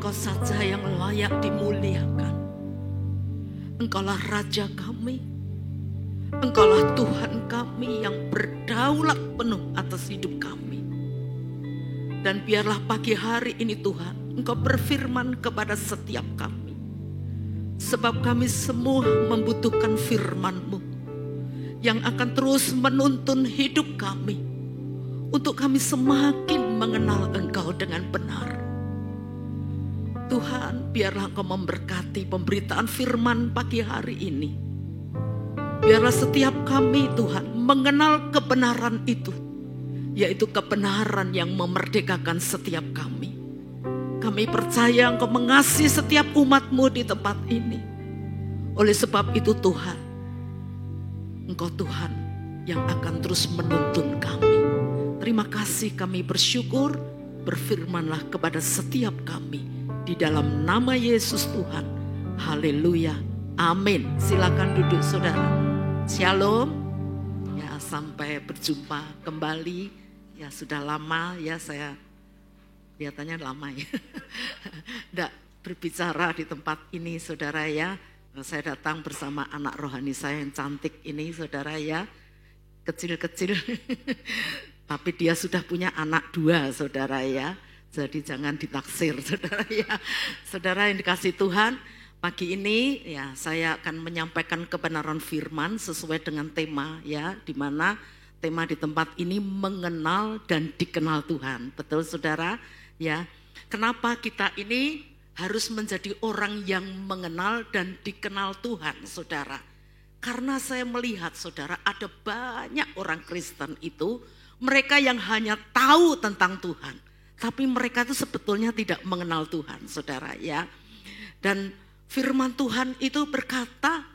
Engkau saja yang layak dimuliakan. Engkaulah Raja kami. Engkaulah Tuhan kami yang berdaulat penuh atas hidup kami. Dan biarlah pagi hari ini Tuhan, Engkau berfirman kepada setiap kami. Sebab kami semua membutuhkan firman-Mu yang akan terus menuntun hidup kami, untuk kami semakin mengenal Engkau dengan benar. Tuhan, biarlah Engkau memberkati pemberitaan firman pagi hari ini. Biarlah setiap kami Tuhan mengenal kebenaran itu, yaitu kebenaran yang memerdekakan setiap kami. Kami percaya Engkau mengasihi setiap umat-Mu di tempat ini. Oleh sebab itu Tuhan, Engkau Tuhan yang akan terus menuntun kami. Terima kasih, kami bersyukur. Berfirmanlah kepada setiap kami di dalam nama Yesus Tuhan. Haleluya. Amin. Silakan duduk saudara. Shalom. Ya, sampai berjumpa kembali. Ya, sudah lama ya saya kelihatannya lama ya. Tidak berbicara di tempat ini saudara ya. Saya datang bersama anak rohani saya yang cantik ini saudara ya. Kecil-kecil. Tapi dia sudah punya anak 2 saudara ya. Jadi jangan ditaksir saudara ya. Saudara yang dikasihi Tuhan, pagi ini ya saya akan menyampaikan kebenaran firman sesuai dengan tema ya. Di mana tema di tempat ini mengenal dan dikenal Tuhan. Betul saudara? Ya, kenapa kita ini harus menjadi orang yang mengenal dan dikenal Tuhan, saudara? Karena saya melihat, saudara, ada banyak orang Kristen itu, mereka yang hanya tahu tentang Tuhan, tapi mereka itu sebetulnya tidak mengenal Tuhan, saudara ya. Dan firman Tuhan itu berkata,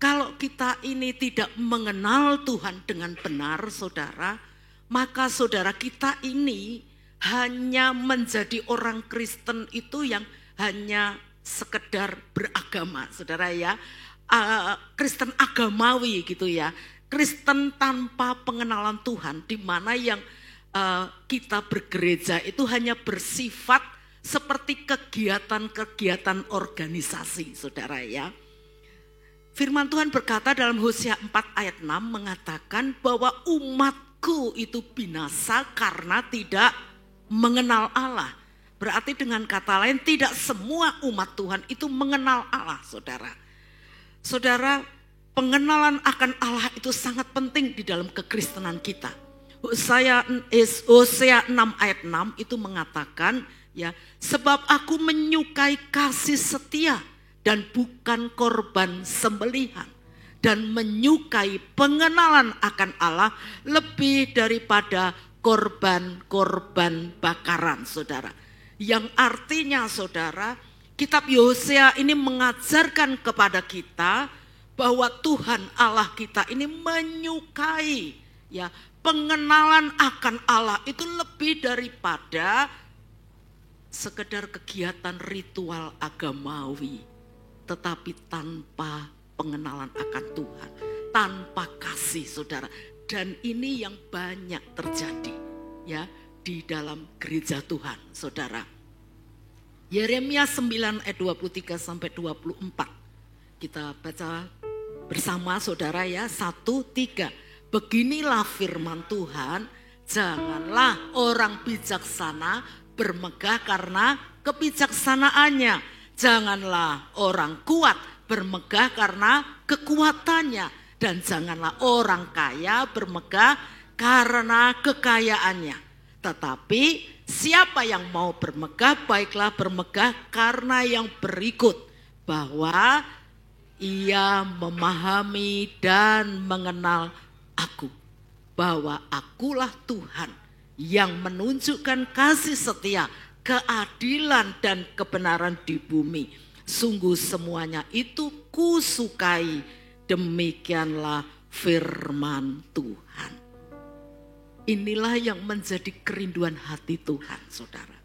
kalau kita ini tidak mengenal Tuhan dengan benar, saudara, maka saudara kita ini hanya menjadi orang Kristen itu yang hanya sekedar beragama, saudara ya. Kristen agamawi gitu ya. Kristen tanpa pengenalan Tuhan, di mana yang kita bergereja itu hanya bersifat seperti kegiatan-kegiatan organisasi, saudara ya. Firman Tuhan berkata dalam Hosea 4 ayat 6 mengatakan bahwa umatku itu binasa karena tidak mengenal Allah. Berarti dengan kata lain tidak semua umat Tuhan itu mengenal Allah, saudara. Saudara, pengenalan akan Allah itu sangat penting di dalam kekristenan kita. Hosea 6 ayat 6 itu mengatakan ya, sebab aku menyukai kasih setia dan bukan korban sembelihan, dan menyukai pengenalan akan Allah lebih daripada korban-korban bakaran, saudara. Yang artinya, saudara, kitab Hosea ini mengajarkan kepada kita bahwa Tuhan Allah kita ini menyukai ya, pengenalan akan Allah itu lebih daripada sekedar kegiatan ritual agamawi, tetapi tanpa pengenalan akan Tuhan, tanpa kasih, saudara. Dan ini yang banyak terjadi ya di dalam gereja Tuhan, saudara. Yeremia 9 ayat 23 sampai 24. Kita baca bersama saudara ya. 1, 3. Beginilah firman Tuhan, janganlah orang bijaksana bermegah karena kebijaksanaannya. Janganlah orang kuat bermegah karena kekuatannya. Dan janganlah orang kaya bermegah karena kekayaannya. Tetapi siapa yang mau bermegah, baiklah bermegah karena yang berikut. Bahwa ia memahami dan mengenal aku. Bahwa akulah Tuhan yang menunjukkan kasih setia, keadilan dan kebenaran di bumi. Sungguh semuanya itu kusukai. Demikianlah firman Tuhan. Inilah yang menjadi kerinduan hati Tuhan, saudara.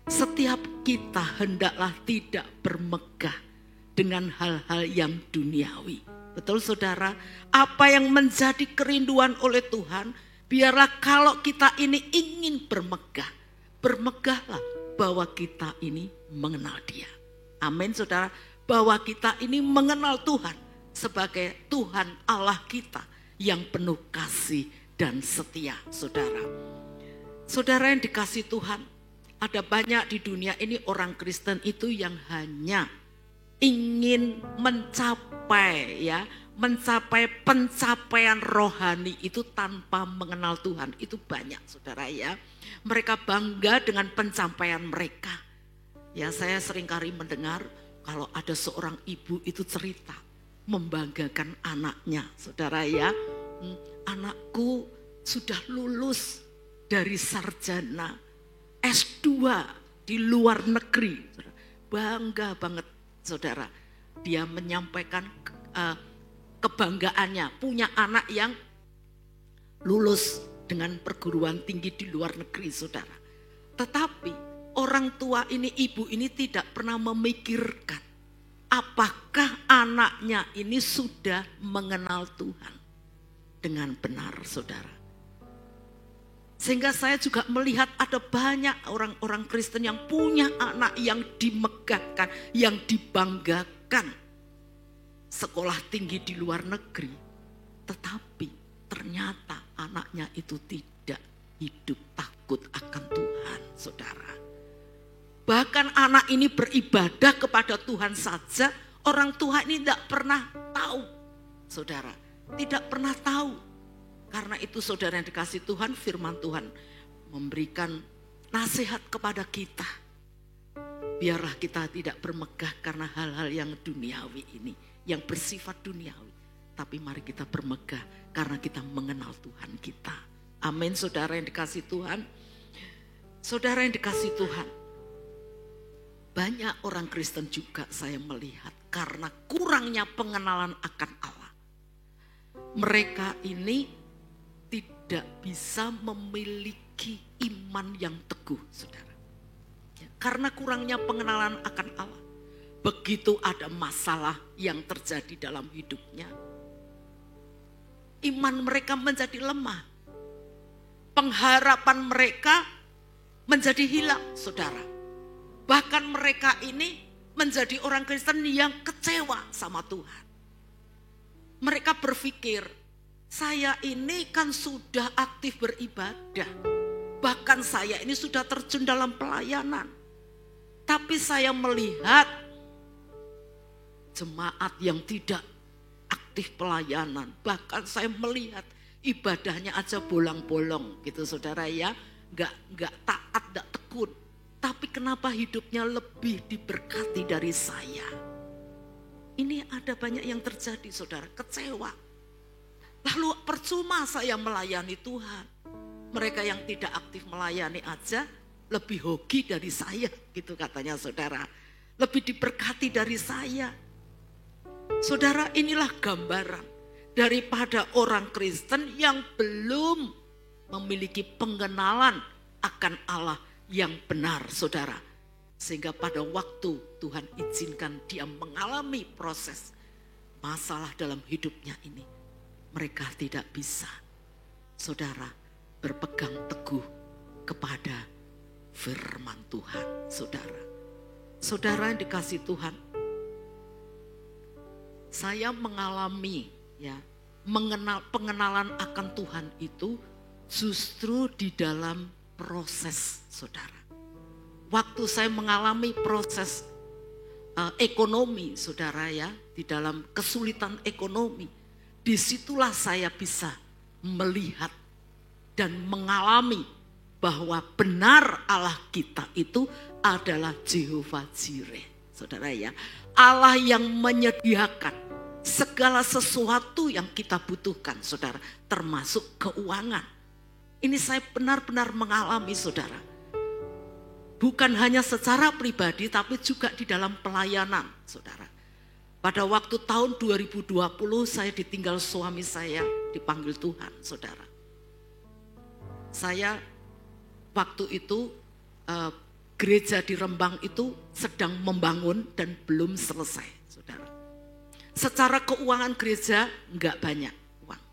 Setiap kita hendaklah tidak bermegah dengan hal-hal yang duniawi. Betul saudara? Apa yang menjadi kerinduan oleh Tuhan, biarlah kalau kita ini ingin bermegah, bermegahlah bahwa kita ini mengenal Dia. Amin saudara, bahwa kita ini mengenal Tuhan sebagai Tuhan Allah kita yang penuh kasih dan setia saudara. Saudara yang dikasih Tuhan, ada banyak di dunia ini orang Kristen itu yang hanya ingin mencapai pencapaian rohani itu tanpa mengenal Tuhan. Itu banyak saudara ya. Mereka bangga dengan pencapaian mereka. Ya, saya seringkali mendengar kalau ada seorang ibu itu cerita membanggakan anaknya saudara ya. Anakku sudah lulus dari sarjana S2 di luar negeri. Bangga banget saudara. Dia menyampaikan kebanggaannya punya anak yang lulus dengan perguruan tinggi di luar negeri saudara. Tetapi orang tua ini, ibu ini tidak pernah memikirkan apakah anaknya ini sudah mengenal Tuhan dengan benar saudara. Sehingga saya juga melihat ada banyak orang-orang Kristen yang punya anak yang dimegahkan, yang dibanggakan. Sekolah tinggi di luar negeri. Tetapi ternyata anaknya itu tidak hidup takut akan Tuhan saudara. Bahkan anak ini beribadah kepada Tuhan saja, orang tua ini tidak pernah tahu saudara. Tidak pernah tahu. Karena itu saudara yang dikasih Tuhan, firman Tuhan memberikan nasihat kepada kita. Biarlah kita tidak bermegah karena hal-hal yang duniawi ini, yang bersifat duniawi. Tapi mari kita bermegah karena kita mengenal Tuhan kita. Amin saudara yang dikasih Tuhan. Saudara yang dikasih Tuhan. Banyak orang Kristen juga saya melihat karena kurangnya pengenalan akan Allah. Mereka ini tidak bisa memiliki iman yang teguh, saudara. Ya, karena kurangnya pengenalan akan Allah. Begitu ada masalah yang terjadi dalam hidupnya, iman mereka menjadi lemah. Pengharapan mereka menjadi hilang, saudara. Bahkan mereka ini menjadi orang Kristen yang kecewa sama Tuhan. Mereka berpikir, saya ini kan sudah aktif beribadah. Bahkan saya ini sudah terjun dalam pelayanan. Tapi saya melihat jemaat yang tidak aktif pelayanan. Bahkan saya melihat ibadahnya aja bolong-bolong gitu saudara ya. Gak taat, gak tekun. Tapi kenapa hidupnya lebih diberkati dari saya? Ini ada banyak yang terjadi saudara, kecewa. Lalu percuma saya melayani Tuhan. Mereka yang tidak aktif melayani aja lebih hoki dari saya gitu katanya saudara. Lebih diberkati dari saya. Saudara, inilah gambaran daripada orang Kristen yang belum memiliki pengenalan akan Allah yang benar saudara. Sehingga pada waktu Tuhan izinkan dia mengalami proses masalah dalam hidupnya ini, mereka tidak bisa, saudara, berpegang teguh kepada firman Tuhan, saudara. Saudara yang dikasih Tuhan, saya mengalami pengenalan akan Tuhan itu justru di dalam proses, saudara. Waktu saya mengalami proses ekonomi, saudara ya, di dalam kesulitan ekonomi, disitulah saya bisa melihat dan mengalami bahwa benar Allah kita itu adalah Jehovah Jireh. Saudara ya, Allah yang menyediakan segala sesuatu yang kita butuhkan saudara, termasuk keuangan. Ini saya benar-benar mengalami saudara. Bukan hanya secara pribadi tapi juga di dalam pelayanan saudara. Pada waktu tahun 2020 saya ditinggal suami saya, dipanggil Tuhan saudara. Saya waktu itu gereja di Rembang itu sedang membangun dan belum selesai saudara. Secara keuangan gereja enggak banyak uang.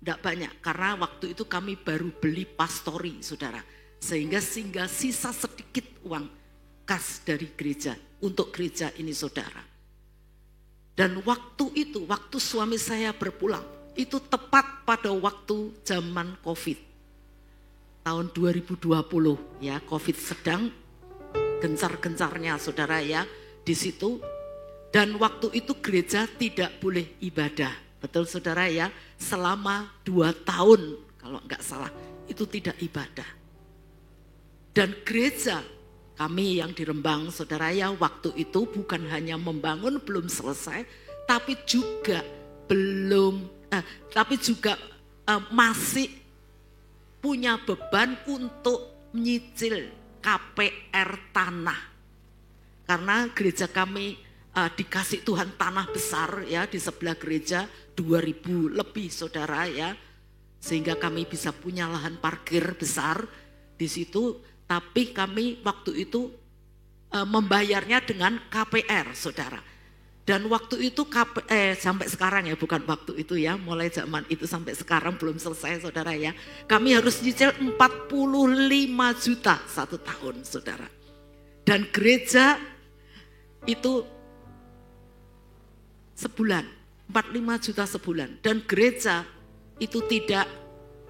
Enggak banyak karena waktu itu kami baru beli pastori saudara. Sehingga sisa sedikit uang kas dari gereja untuk gereja ini saudara. Dan waktu itu, waktu suami saya berpulang, itu tepat pada waktu zaman COVID. Tahun 2020 ya, COVID sedang gencar-gencarnya saudara ya di situ. Dan waktu itu gereja tidak boleh ibadah. Betul saudara ya, selama 2 tahun kalau enggak salah itu tidak ibadah. Dan gereja kami yang di Rembang saudara ya waktu itu bukan hanya membangun belum selesai, tapi juga masih punya beban untuk menyicil KPR tanah. Karena gereja kami dikasih Tuhan tanah besar ya di sebelah gereja 2000 lebih saudara ya, sehingga kami bisa punya lahan parkir besar di situ. Tapi kami waktu itu membayarnya dengan KPR saudara. Dan waktu itu sampai sekarang ya, bukan waktu itu ya, mulai zaman itu sampai sekarang belum selesai saudara ya. Kami harus nyicil 45 juta 1 tahun saudara. Dan gereja itu sebulan, 45 juta sebulan. Dan gereja itu tidak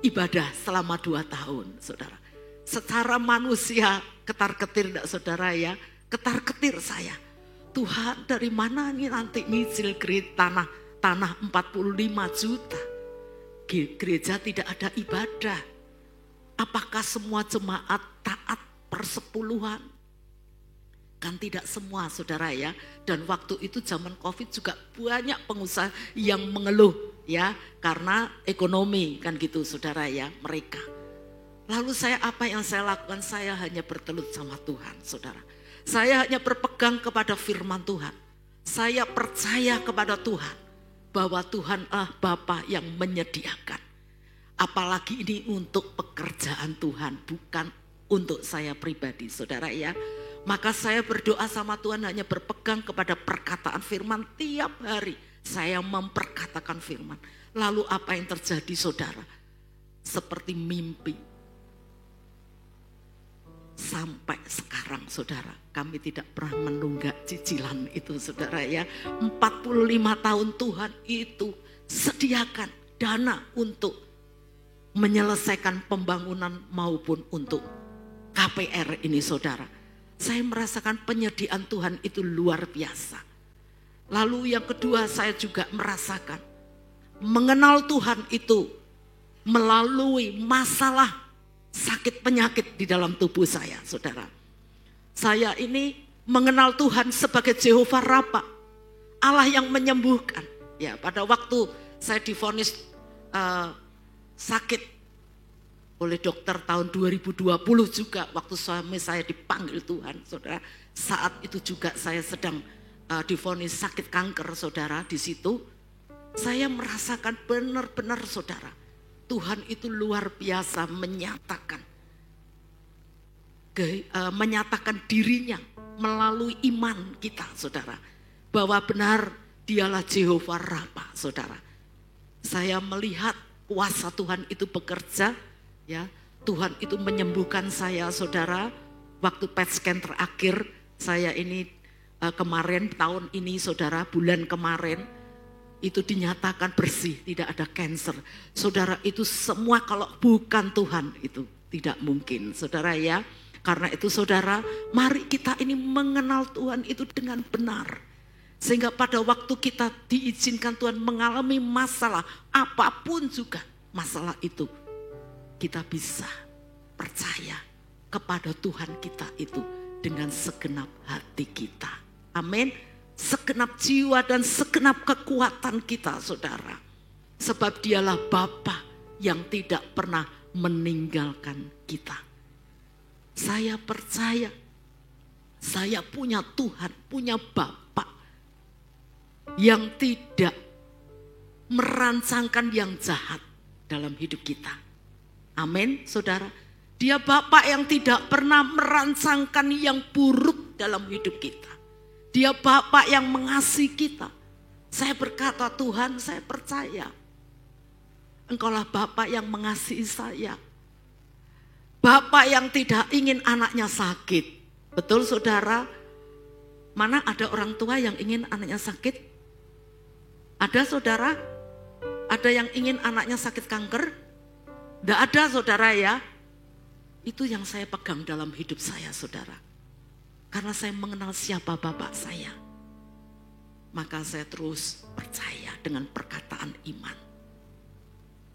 ibadah selama 2 tahun saudara. Secara manusia ketar-ketir enggak saudara ya, ketar-ketir saya. Tuhan dari mana nih nanti nyicil tanah 45 juta. Gereja tidak ada ibadah. Apakah semua jemaat taat persepuluhan? Kan tidak semua saudara ya. Dan waktu itu zaman COVID juga banyak pengusaha yang mengeluh ya, karena ekonomi kan gitu saudara ya mereka. Lalu apa yang saya lakukan? Saya hanya bertelut sama Tuhan saudara. Saya hanya berpegang kepada firman Tuhan. Saya percaya kepada Tuhan bahwa Tuhan Bapa yang menyediakan. Apalagi ini untuk pekerjaan Tuhan, bukan untuk saya pribadi saudara ya. Maka saya berdoa sama Tuhan, hanya berpegang kepada perkataan firman. Tiap hari saya memperkatakan firman. Lalu apa yang terjadi saudara? Seperti mimpi. Sampai sekarang saudara, kami tidak pernah menunggak cicilan itu saudara ya. 45 tahun Tuhan itu sediakan dana untuk menyelesaikan pembangunan maupun untuk KPR ini saudara. Saya merasakan penyediaan Tuhan itu luar biasa. Lalu yang kedua, saya juga merasakan mengenal Tuhan itu melalui masalah sakit penyakit di dalam tubuh saya saudara. Saya ini mengenal Tuhan sebagai Jehovah Rafa, Allah yang menyembuhkan. Ya, pada waktu saya divonis sakit oleh dokter tahun 2020 juga, waktu suami saya dipanggil Tuhan saudara. Saat itu juga saya sedang divonis sakit kanker saudara. Di situ saya merasakan benar-benar saudara, Tuhan itu luar biasa menyatakan dirinya melalui iman kita saudara, bahwa benar dialah Jehovah Rafa saudara. Saya melihat kuasa Tuhan itu bekerja ya. Tuhan itu menyembuhkan saya saudara. Waktu PET scan terakhir saya ini kemarin tahun ini saudara, bulan kemarin itu dinyatakan bersih, tidak ada kanker. Saudara, itu semua kalau bukan Tuhan itu tidak mungkin saudara ya. Karena itu saudara, mari kita ini mengenal Tuhan itu dengan benar. Sehingga pada waktu kita diizinkan Tuhan mengalami masalah, apapun juga masalah itu, kita bisa percaya kepada Tuhan kita itu dengan segenap hati kita. Amin. Segenap jiwa dan segenap kekuatan kita saudara. Sebab dialah Bapa yang tidak pernah meninggalkan kita. Saya percaya saya punya Tuhan, punya Bapa yang tidak merancangkan yang jahat dalam hidup kita. Amin saudara. Dia Bapa yang tidak pernah merancangkan yang buruk dalam hidup kita. Dia Bapa yang mengasihi kita. Saya berkata, Tuhan, saya percaya Engkaulah Bapa yang mengasihi saya. Bapak yang tidak ingin anaknya sakit. Betul saudara? Mana ada orang tua yang ingin anaknya sakit? Ada saudara? Ada yang ingin anaknya sakit kanker? Tidak ada saudara ya. Itu yang saya pegang dalam hidup saya saudara. Karena saya mengenal siapa Bapak saya. Maka saya terus percaya dengan perkataan iman.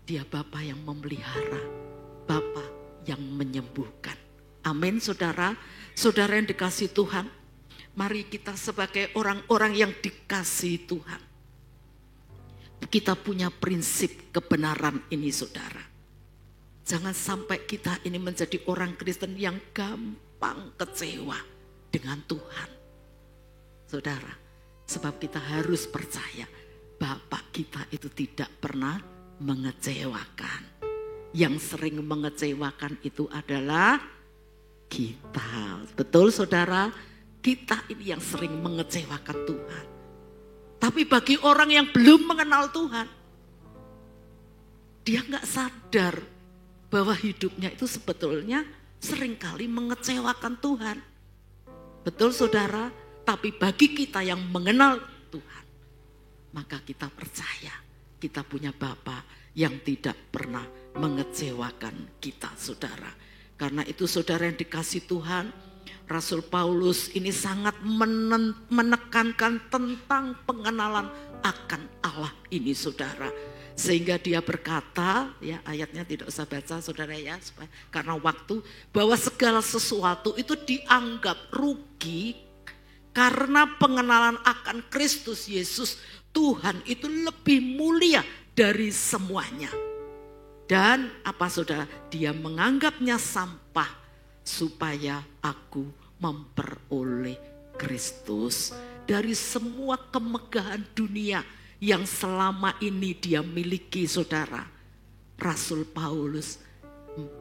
Dia Bapa yang memelihara, Bapa yang menyembuhkan. Amin saudara. Saudara yang dikasihi Tuhan, mari kita sebagai orang-orang yang dikasihi Tuhan, kita punya prinsip kebenaran ini saudara. Jangan sampai kita ini menjadi orang Kristen yang gampang kecewa dengan Tuhan. Saudara, sebab kita harus percaya Bapak kita itu tidak pernah mengecewakan. Yang sering mengecewakan itu adalah kita. Betul saudara? Kita ini yang sering mengecewakan Tuhan. Tapi bagi orang yang belum mengenal Tuhan, dia gak sadar bahwa hidupnya itu sebetulnya seringkali mengecewakan Tuhan. Betul saudara? Tapi bagi kita yang mengenal Tuhan, maka kita percaya kita punya Bapa yang tidak pernah mengecewakan kita saudara. Karena itu saudara yang dikasihi Tuhan, Rasul Paulus ini sangat menekankan tentang pengenalan akan Allah ini saudara. Sehingga dia berkata, ya ayatnya tidak usah baca saudara ya, karena waktu, bahwa segala sesuatu itu dianggap rugi karena pengenalan akan Kristus Yesus, Tuhan itu lebih mulia dari semuanya. Dan apa saudara, dia menganggapnya sampah supaya aku memperoleh Kristus dari semua kemegahan dunia yang selama ini dia miliki saudara. Rasul Paulus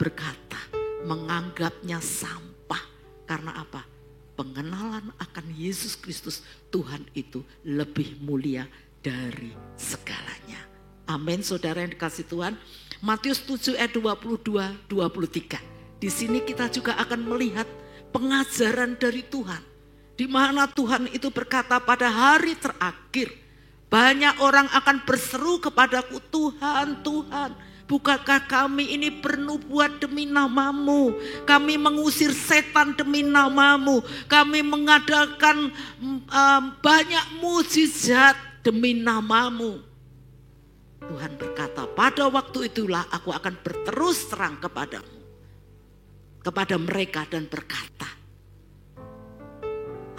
berkata menganggapnya sampah karena apa? Pengenalan akan Yesus Kristus Tuhan itu lebih mulia dari segalanya. Amin saudara yang dikasihi Tuhan. Matius 7 ayat 22-23. Di sini kita juga akan melihat pengajaran dari Tuhan. Di mana Tuhan itu berkata pada hari terakhir, banyak orang akan berseru kepadaku, Tuhan, Tuhan, bukankah kami ini bernubuat demi namamu? Kami mengusir setan demi namamu. Kami mengadakan banyak mujizat demi namamu. Tuhan berkata, pada waktu itulah aku akan berterus terang kepadamu, kepada mereka dan berkata,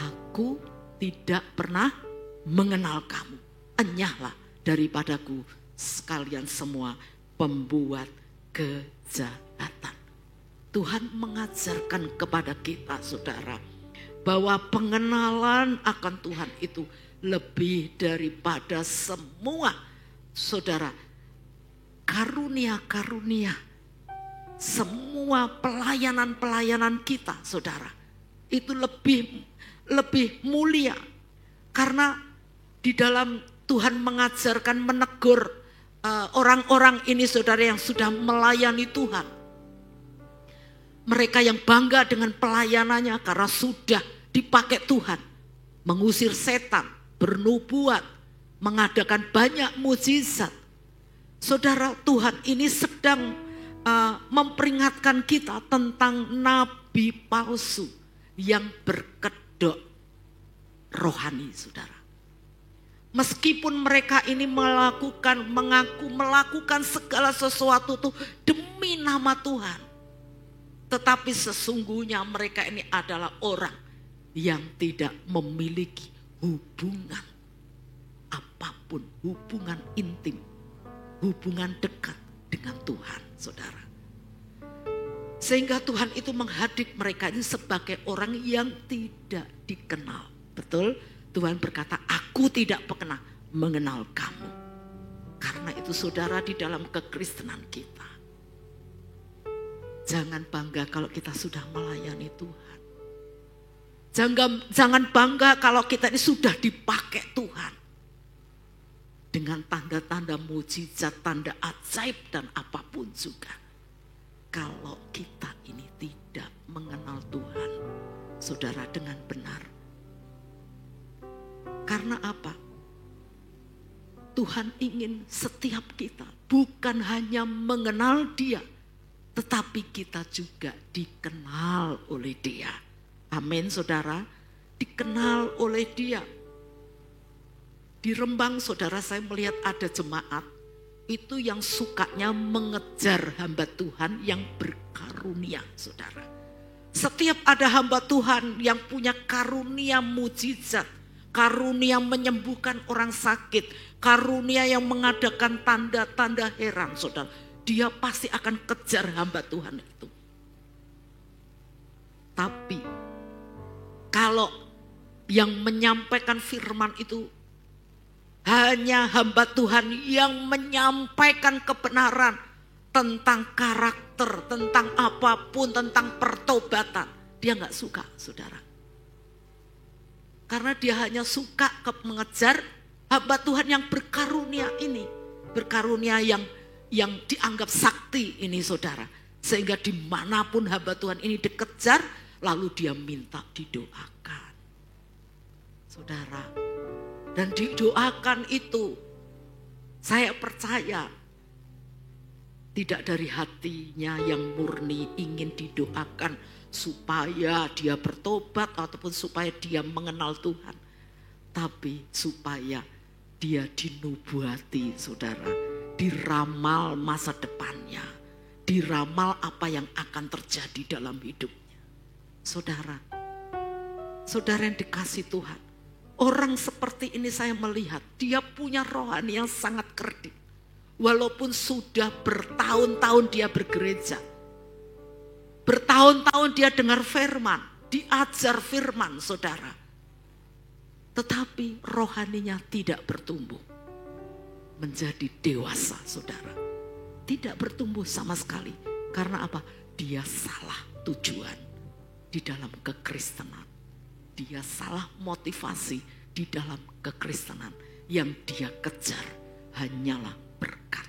aku tidak pernah mengenal kamu. Enyahlah daripadaku sekalian semua pembuat kejahatan. Tuhan mengajarkan kepada kita saudara, bahwa pengenalan akan Tuhan itu lebih daripada semua saudara, karunia-karunia, semua pelayanan-pelayanan kita saudara, itu lebih mulia. Karena di dalam Tuhan mengajarkan, menegur orang-orang ini saudara yang sudah melayani Tuhan. Mereka yang bangga dengan pelayanannya karena sudah dipakai Tuhan. Mengusir setan, bernubuat, mengadakan banyak mujizat. Saudara, Tuhan ini sedang memperingatkan kita tentang nabi palsu yang berkedok rohani saudara. Meskipun mereka ini mengaku melakukan segala sesuatu itu demi nama Tuhan. Tetapi sesungguhnya mereka ini adalah orang yang tidak memiliki hubungan apapun, hubungan intim, hubungan dekat dengan Tuhan, saudara. Sehingga Tuhan itu menghadik mereka ini sebagai orang yang tidak dikenal. Betul? Tuhan berkata, aku tidak pernah mengenal kamu. Karena itu saudara, di dalam kekristenan kita, jangan bangga kalau kita sudah melayani Tuhan. Jangan bangga kalau kita ini sudah dipakai Tuhan. Dengan tanda-tanda mujizat, tanda ajaib dan apapun juga. kalau kita ini tidak mengenal Tuhan, saudara, dengan benar. Karena apa? Tuhan ingin setiap kita bukan hanya mengenal Dia, tetapi kita juga dikenal oleh Dia. Amin, saudara. Dikenal oleh Dia. Di Rembang, saudara, saya melihat ada jemaat itu yang sukanya mengejar hamba Tuhan yang berkarunia, saudara. Setiap ada hamba Tuhan yang punya karunia mujizat, karunia menyembuhkan orang sakit, karunia yang mengadakan tanda-tanda heran, saudara, dia pasti akan kejar hamba Tuhan itu. Tapi kalau yang menyampaikan firman itu hanya hamba Tuhan yang menyampaikan kebenaran tentang karakter, tentang apapun, tentang pertobatan, dia nggak suka, saudara. Karena dia hanya suka mengejar hamba Tuhan yang berkarunia ini, berkarunia yang dianggap sakti ini, saudara. Sehingga dimanapun hamba Tuhan ini dikejar, lalu dia minta didoakan, saudara. Dan didoakan itu, saya percaya tidak dari hatinya yang murni ingin didoakan supaya dia bertobat ataupun supaya dia mengenal Tuhan. Tapi supaya dia dinubuati, saudara, diramal masa depannya, diramal apa yang akan terjadi dalam hidupnya. Saudara, saudara yang dikasih Tuhan, orang seperti ini saya melihat dia punya rohani yang sangat kredit. Walaupun sudah bertahun-tahun dia bergereja, bertahun-tahun dia dengar firman, diajar firman, saudara. Tetapi rohaninya tidak bertumbuh menjadi dewasa, saudara. Tidak bertumbuh sama sekali. Karena apa? Dia salah tujuan di dalam kekristenan. Dia salah motivasi di dalam kekristenan. Yang dia kejar hanyalah berkat.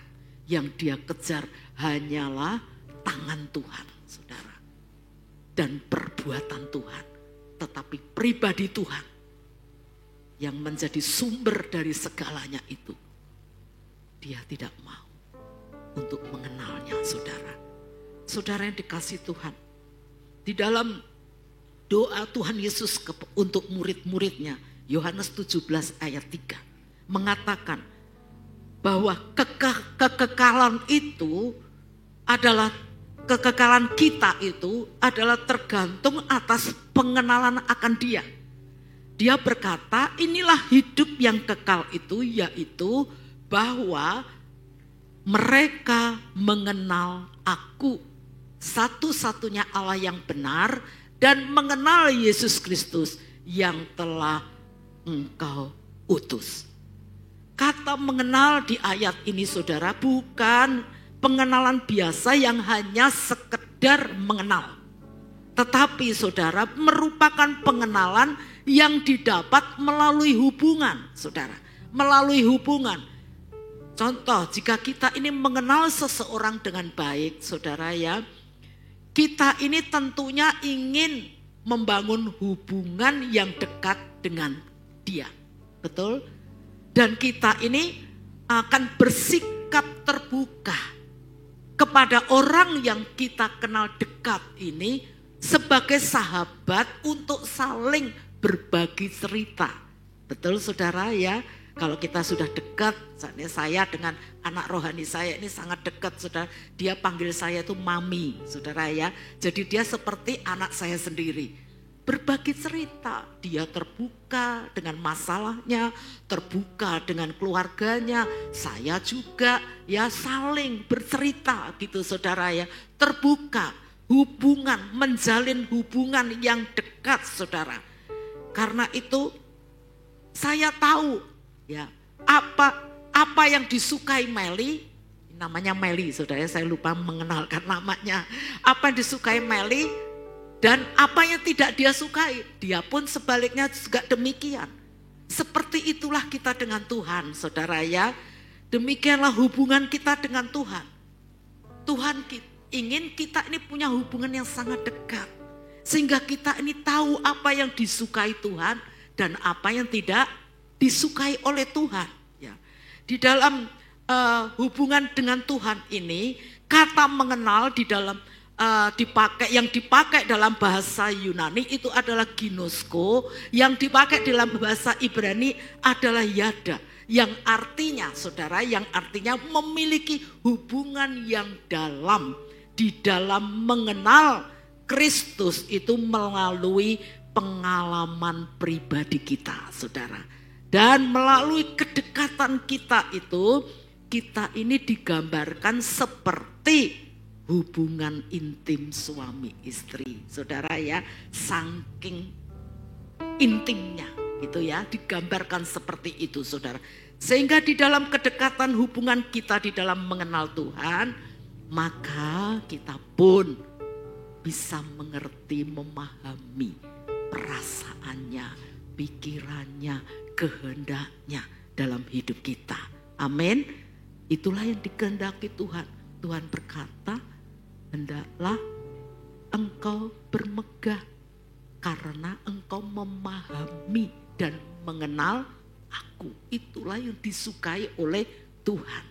Yang dia kejar hanyalah tangan Tuhan, saudara. Dan perbuatan Tuhan. Tetapi pribadi Tuhan yang menjadi sumber dari segalanya itu, dia tidak mau untuk mengenalnya, saudara. Saudara yang dikasih Tuhan, di dalam doa Tuhan Yesus untuk murid-muridnya, Yohanes 17 ayat 3, mengatakan bahwa kekekalan itu adalah, kekekalan kita itu adalah tergantung atas pengenalan akan Dia. Dia berkata, inilah hidup yang kekal itu, yaitu bahwa mereka mengenal Aku, satu-satunya Allah yang benar, dan mengenal Yesus Kristus yang telah Engkau utus. Kata mengenal di ayat ini, saudara, bukan pengenalan biasa yang hanya sekedar mengenal. Tetapi saudara, merupakan pengenalan yang didapat melalui hubungan, saudara. Melalui hubungan. Contoh, jika kita ini mengenal seseorang dengan baik, saudara ya, kita ini tentunya ingin membangun hubungan yang dekat dengan dia. Betul? Dan kita ini akan bersikap terbuka kepada orang yang kita kenal dekat ini sebagai sahabat untuk saling berbagi cerita. Betul, saudara ya? Kalau kita sudah dekat, saya dengan anak rohani saya ini sangat dekat, saudara. Dia panggil saya itu mami, saudara ya. Jadi dia seperti anak saya sendiri. Berbagi cerita, dia terbuka dengan masalahnya, terbuka dengan keluarganya. Saya juga ya saling bercerita gitu, saudara ya. Terbuka, hubungan, menjalin hubungan yang dekat, saudara. Karena itu saya tahu ya, apa yang disukai Meli, namanya Meli, saudara, saya lupa mengenalkan namanya. Apa yang disukai Meli dan apa yang tidak dia sukai, dia pun sebaliknya juga demikian. Seperti itulah kita dengan Tuhan, saudara ya. Demikianlah hubungan kita dengan Tuhan. ingin kita ini punya hubungan yang sangat dekat. Sehingga kita ini tahu apa yang disukai Tuhan dan apa yang tidak disukai oleh Tuhan. Ya. Di dalam hubungan dengan Tuhan ini, kata mengenal di dalam dipakai dalam bahasa Yunani itu adalah ginosko, yang dipakai dalam bahasa Ibrani adalah yada, yang artinya saudara, yang artinya memiliki hubungan yang dalam di dalam mengenal Kristus itu melalui pengalaman pribadi kita, saudara. Dan melalui kedekatan kita itu, kita ini digambarkan seperti hubungan intim suami istri, saudara ya, saking intimnya gitu ya, digambarkan seperti itu saudara. Sehingga di dalam kedekatan hubungan kita di dalam mengenal Tuhan, maka kita pun bisa mengerti, memahami perasaannya, pikirannya, kehendaknya dalam hidup kita. Amin. Itulah yang dikehendaki Tuhan. Tuhan berkata, hendaklah engkau bermegah karena engkau memahami dan mengenal aku. Itulah yang disukai oleh Tuhan.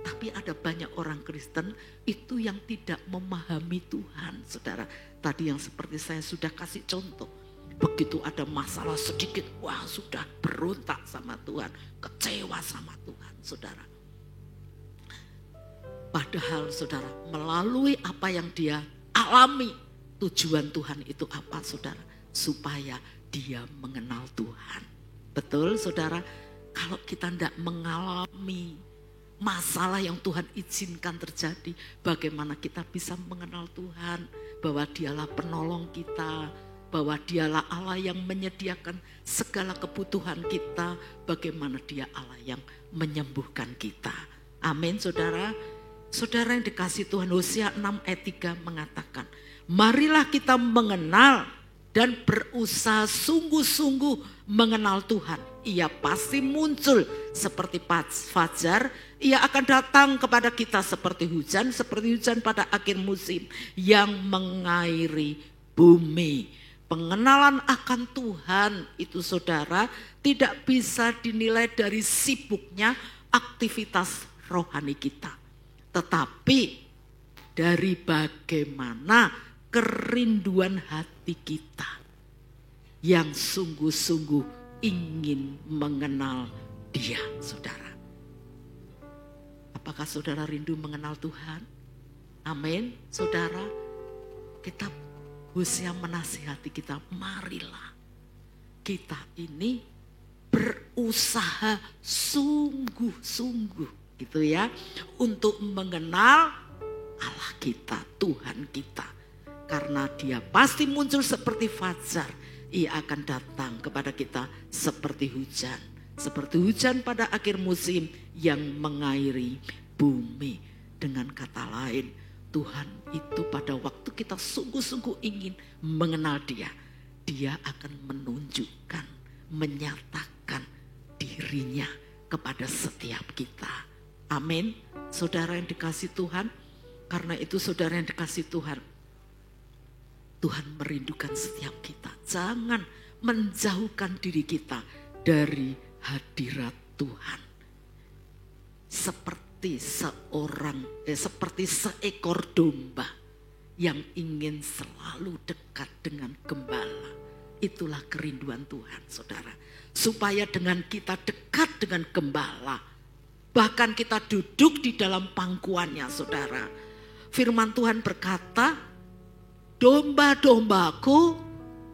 Tapi ada banyak orang Kristen itu yang tidak memahami Tuhan, saudara. Tadi yang seperti saya sudah kasih contoh. Begitu ada masalah sedikit, wah sudah berontak sama Tuhan, kecewa sama Tuhan, saudara. Padahal saudara, melalui apa yang dia alami, tujuan Tuhan itu apa saudara? Supaya dia mengenal Tuhan. Betul saudara? Kalau kita tidak mengalami masalah yang Tuhan izinkan terjadi, bagaimana kita bisa mengenal Tuhan? Bahwa dialah penolong kita, bahwa dialah Allah yang menyediakan segala kebutuhan kita, bagaimana dia Allah yang menyembuhkan kita. Amin saudara. Saudara yang dikasihi Tuhan, Hosea 6 ayat 3 mengatakan, marilah kita mengenal dan berusaha sungguh-sungguh mengenal Tuhan. Ia pasti muncul seperti fajar, ia akan datang kepada kita seperti hujan pada akhir musim yang mengairi bumi. Pengenalan akan Tuhan itu saudara tidak bisa dinilai dari sibuknya aktivitas rohani kita. Tetapi dari bagaimana kerinduan hati kita yang sungguh-sungguh ingin mengenal Dia, saudara. Apakah saudara rindu mengenal Tuhan? Amin, saudara. Kita Hosea menasihati kita, marilah kita ini berusaha sungguh-sungguh gitu ya, untuk mengenal Allah kita, Tuhan kita. Karena dia pasti muncul seperti fajar, ia akan datang kepada kita seperti hujan pada akhir musim yang mengairi bumi. Dengan kata lain, Tuhan itu pada waktu kita sungguh-sungguh ingin mengenal Dia, Dia akan menunjukkan, menyatakan dirinya kepada setiap kita. Amin. Saudara yang dikasihi Tuhan, karena itu saudara yang dikasihi Tuhan, Tuhan merindukan setiap kita. Jangan menjauhkan diri kita dari hadirat Tuhan. Seperti seekor domba yang ingin selalu dekat dengan gembala. Itulah kerinduan Tuhan, saudara. Supaya dengan kita dekat dengan gembala, bahkan kita duduk di dalam pangkuannya, saudara. Firman Tuhan berkata, domba-dombaku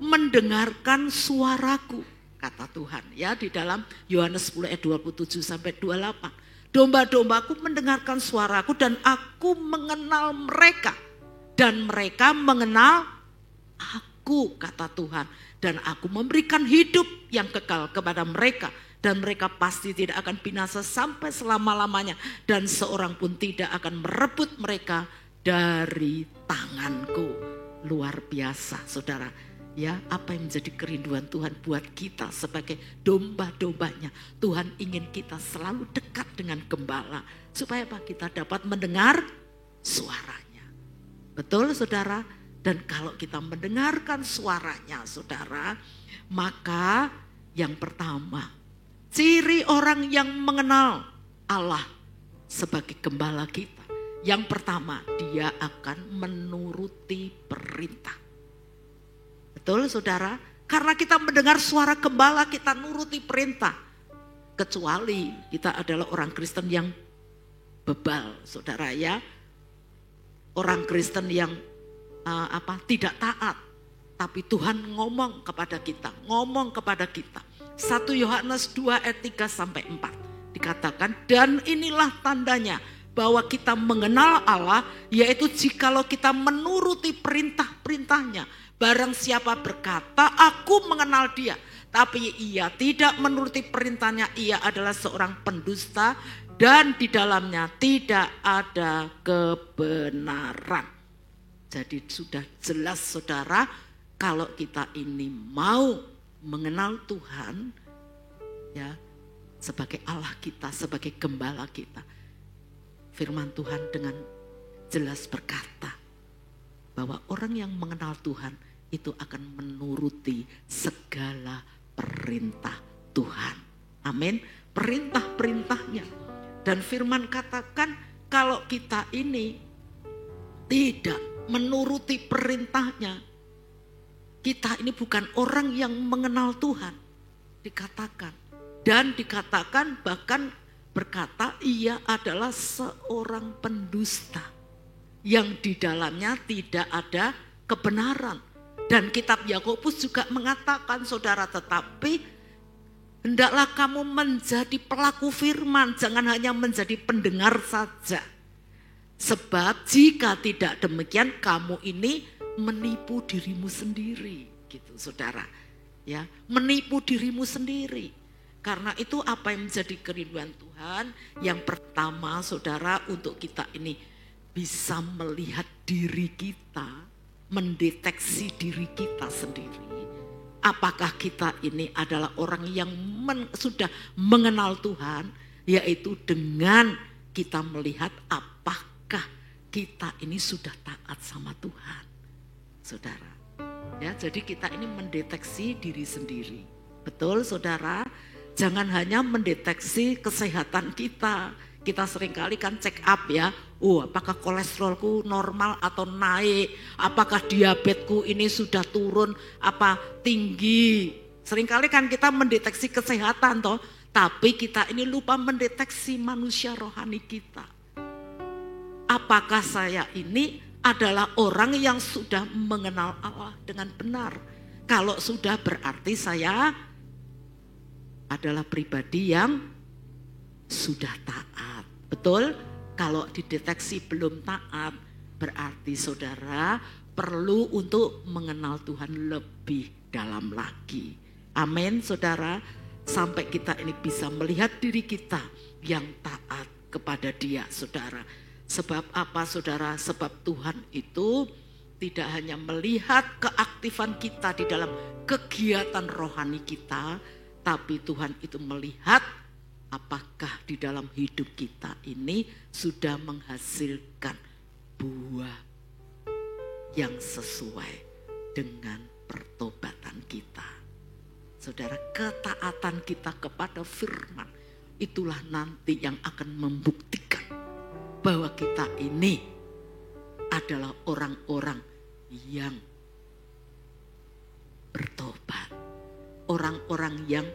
mendengarkan suaraku, kata Tuhan. Ya, di dalam Yohanes 10 ayat 27 sampai 28. Domba-dombaku mendengarkan suaraku dan aku mengenal mereka. Dan mereka mengenal aku, kata Tuhan. Dan aku memberikan hidup yang kekal kepada mereka. Dan mereka pasti tidak akan binasa sampai selama-lamanya. Dan seorang pun tidak akan merebut mereka dari tanganku. Luar biasa, saudara. Ya, apa yang menjadi kerinduan Tuhan buat kita sebagai domba-dombanya. Tuhan ingin kita selalu dekat dengan gembala. Supaya apa? Kita dapat mendengar suaranya. Betul saudara? Dan kalau kita mendengarkan suaranya saudara, maka yang pertama, ciri orang yang mengenal Allah sebagai gembala kita. Yang pertama, dia akan menuruti perintah. Betul saudara? Karena kita mendengar suara gembala, kita nuruti perintah. Kecuali kita adalah orang Kristen yang bebal saudara ya. Orang Kristen yang tidak taat. Tapi Tuhan ngomong kepada kita. 1 Yohanes 2 ayat 3 sampai 4. Dikatakan, dan inilah tandanya bahwa kita mengenal Allah, yaitu jikalau kita menuruti perintah-perintahnya. Barang siapa berkata, aku mengenal dia, tapi ia tidak menuruti perintahnya, ia adalah seorang pendusta dan di dalamnya tidak ada kebenaran. Jadi sudah jelas saudara, kalau kita ini mau mengenal Tuhan, ya, sebagai Allah kita, sebagai gembala kita. Firman Tuhan dengan jelas berkata bahwa orang yang mengenal Tuhan itu akan menuruti segala perintah Tuhan. Amin. Perintah-perintahnya. Dan firman katakan kalau kita ini tidak menuruti perintahnya, kita ini bukan orang yang mengenal Tuhan. Dikatakan. Dan dikatakan bahkan berkata ia adalah seorang pendusta yang di dalamnya tidak ada kebenaran. Dan kitab Yakobus juga mengatakan saudara, tetapi hendaklah kamu menjadi pelaku firman, jangan hanya menjadi pendengar saja. Sebab jika tidak demikian kamu ini menipu dirimu sendiri, gitu saudara. Ya, menipu dirimu sendiri. Karena itu apa yang menjadi kerinduan Tuhan? Yang pertama saudara, untuk kita ini bisa melihat diri kita, mendeteksi diri kita sendiri. Apakah kita ini adalah orang yang sudah mengenal Tuhan, yaitu dengan kita melihat apakah kita ini sudah taat sama Tuhan. Saudara. Ya, jadi kita ini mendeteksi diri sendiri. Betul saudara? Jangan hanya mendeteksi kesehatan kita. Kita seringkali kan check up ya. Apakah kolesterolku normal atau naik? Apakah diabetesku ini sudah turun? Apa tinggi? Seringkali kan kita mendeteksi kesehatan toh. Tapi kita ini lupa mendeteksi manusia rohani kita. Apakah saya ini adalah orang yang sudah mengenal Allah dengan benar? Kalau sudah berarti saya adalah pribadi yang sudah taat. Betul? Kalau dideteksi belum taat, berarti saudara perlu untuk mengenal Tuhan lebih dalam lagi. Amin saudara. Sampai kita ini bisa melihat diri kita yang taat kepada Dia saudara. Sebab apa saudara? Sebab Tuhan itu tidak hanya melihat keaktifan kita di dalam kegiatan rohani kita, tapi Tuhan itu melihat apakah di dalam hidup kita ini sudah menghasilkan buah yang sesuai dengan pertobatan kita. Saudara, ketaatan kita kepada firman itulah nanti yang akan membuktikan bahwa kita ini adalah orang-orang yang bertobat. Orang-orang yang